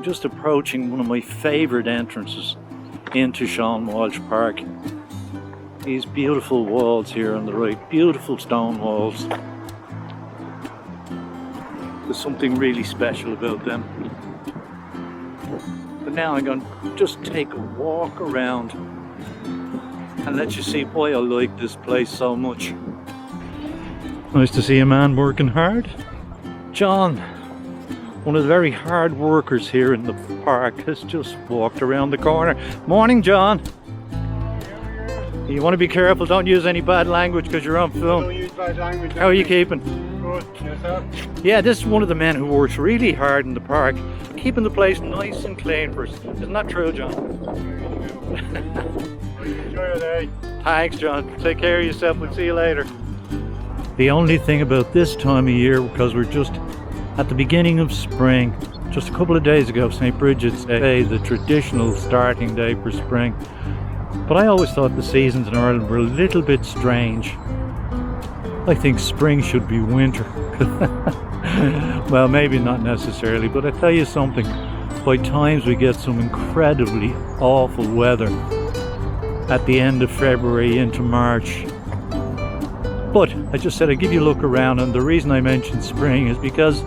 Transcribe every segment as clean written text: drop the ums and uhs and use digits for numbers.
just approaching one of my favourite entrances into Sean Walsh Park. These beautiful walls here on the right, beautiful stone walls. There's something really special about them. But now I'm going to just take a walk around and let you see why I like this place so much. Nice to see a man working hard. John, one of the very hard workers here in the park, has just walked around the corner. Morning, John. You want to be careful, don't use any bad language because you're on film. Don't use bad language. How are you keeping? Good, yourself? Yeah, this is one of the men who works really hard in the park, keeping the place nice and clean for us. Isn't that true, John? Enjoy your day. Thanks, John. Take care of yourself. We'll see you later. The only thing about this time of year, because we're just at the beginning of spring, just a couple of days ago, St. Bridget's Day, the traditional starting day for spring. But I always thought the seasons in Ireland were a little bit strange. I think spring should be winter. Well, maybe not necessarily, but I tell you something, by times we get some incredibly awful weather at the end of February into March. But I just said I'd give you a look around, and the reason I mentioned spring is because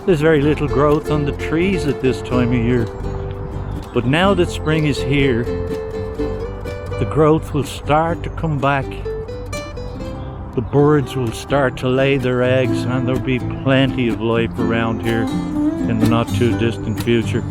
there's very little growth on the trees at this time of year. But now that spring is here, the growth will start to come back. The birds will start to lay their eggs, and there'll be plenty of life around here in the not too distant future.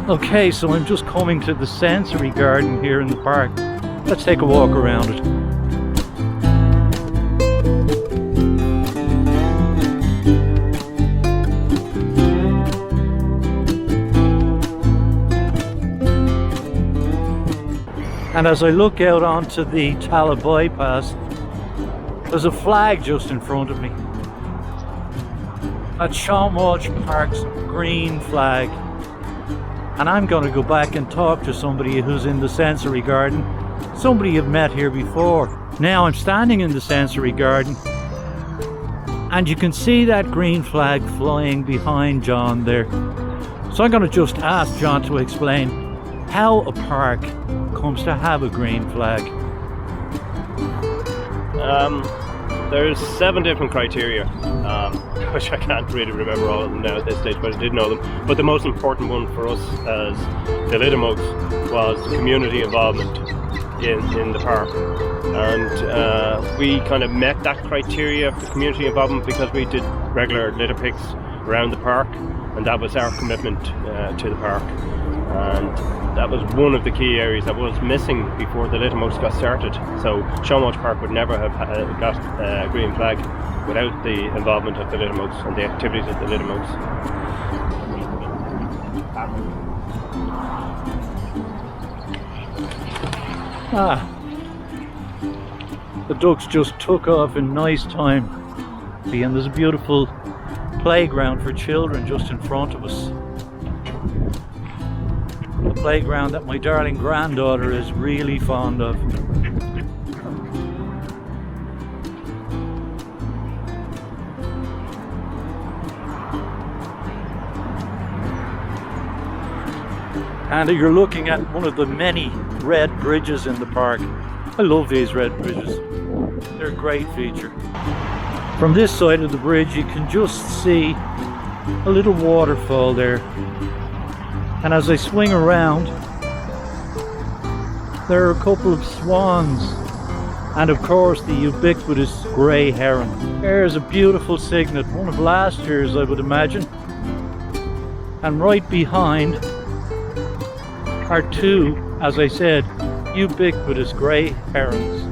Okay, so I'm just coming to the sensory garden here in the park. Let's take a walk around it. And as I look out onto the Tallaght bypass, there's a flag just in front of me. That's Sean Walsh Park's green flag. And I'm going to go back and talk to somebody who's in the sensory garden, somebody you've met here before. Now I'm standing in the sensory garden, and you can see that green flag flying behind John there. So I'm going to just ask John to explain how a park comes to have a green flag. There's 7 different criteria, which I can't really remember all of them now at this stage, but I did know them. But the most important one for us as the Littermugs was community involvement in the park. And we kind of met that criteria for community involvement because we did regular litter picks around the park, and that was our commitment to the park. And that was one of the key areas that was missing before the Littermugs got started. So Sean Walsh Park would never have got a green flag without the involvement of the Littermugs and the activities of the Littermugs. The ducks just took off in nice time. See, and there's a beautiful playground for children just in front of us. The playground that my darling granddaughter is really fond of. And you're looking at one of the many red bridges in the park. I love these red bridges. They're a great feature. From this side of the bridge you can just see a little waterfall there. And as I swing around, there are a couple of swans, and of course the ubiquitous grey heron. There's a beautiful cygnet, one of last year's I would imagine. And right behind are 2, as I said, ubiquitous grey herons.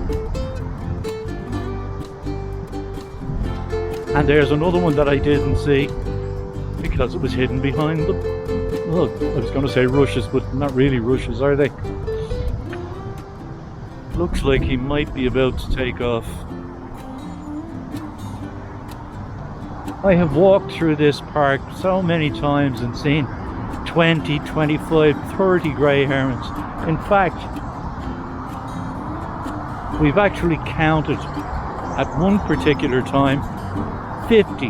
And there's another one that I didn't see because it was hidden behind them. Look, I was going to say rushes, but not really rushes, are they? Looks like he might be about to take off. I have walked through this park so many times and seen 20, 25, 30 grey herons. In fact, we've actually counted at one particular time 50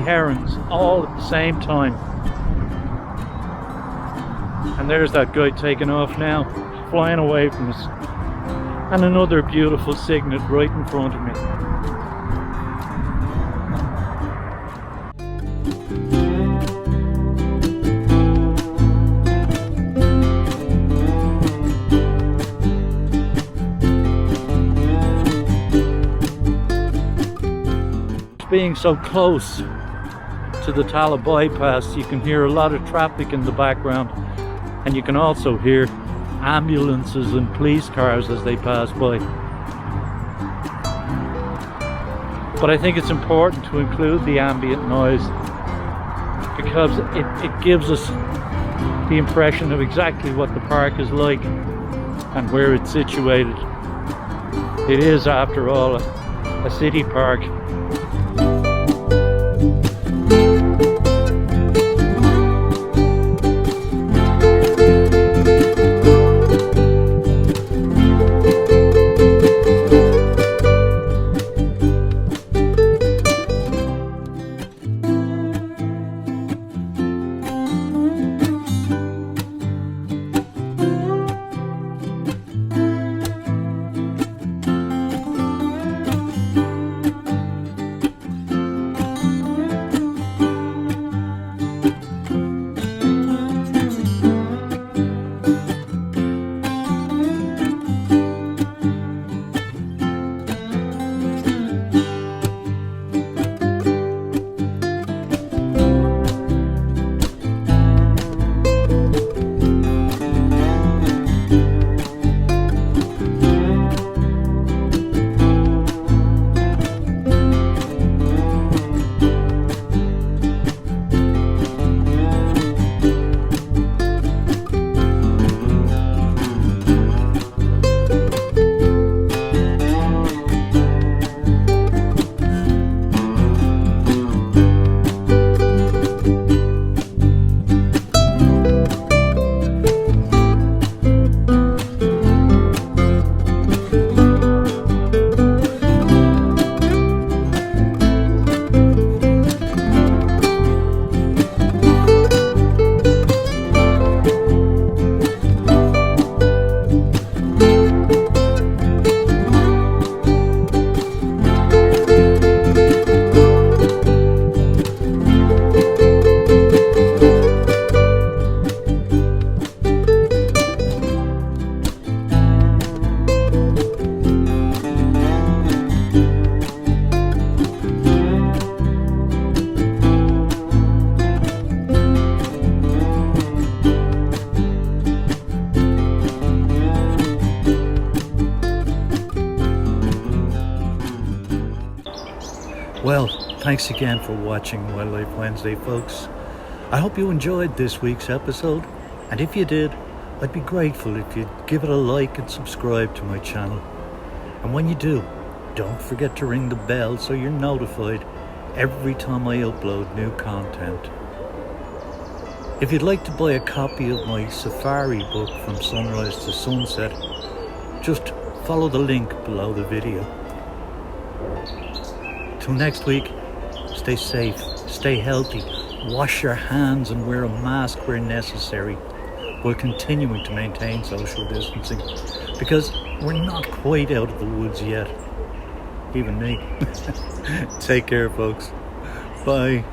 herons all at the same time. And there's that guy taking off now, flying away from us. And another beautiful cygnet right in front of me. Being so close to the Tallaght bypass, you can hear a lot of traffic in the background, and you can also hear ambulances and police cars as they pass by. But I think it's important to include the ambient noise because it gives us the impression of exactly what the park is like and where it's situated. It is, after all, a city park. Well, thanks again for watching Wildlife Wednesday, folks. I hope you enjoyed this week's episode, and if you did, I'd be grateful if you'd give it a like and subscribe to my channel. And when you do, don't forget to ring the bell so you're notified every time I upload new content. If you'd like to buy a copy of my safari book From Sunrise to Sunset, just follow the link below the video. Till next week, stay safe, stay healthy, wash your hands and wear a mask where necessary, while continuing to maintain social distancing, because we're not quite out of the woods yet. Even me. Take care, folks. Bye.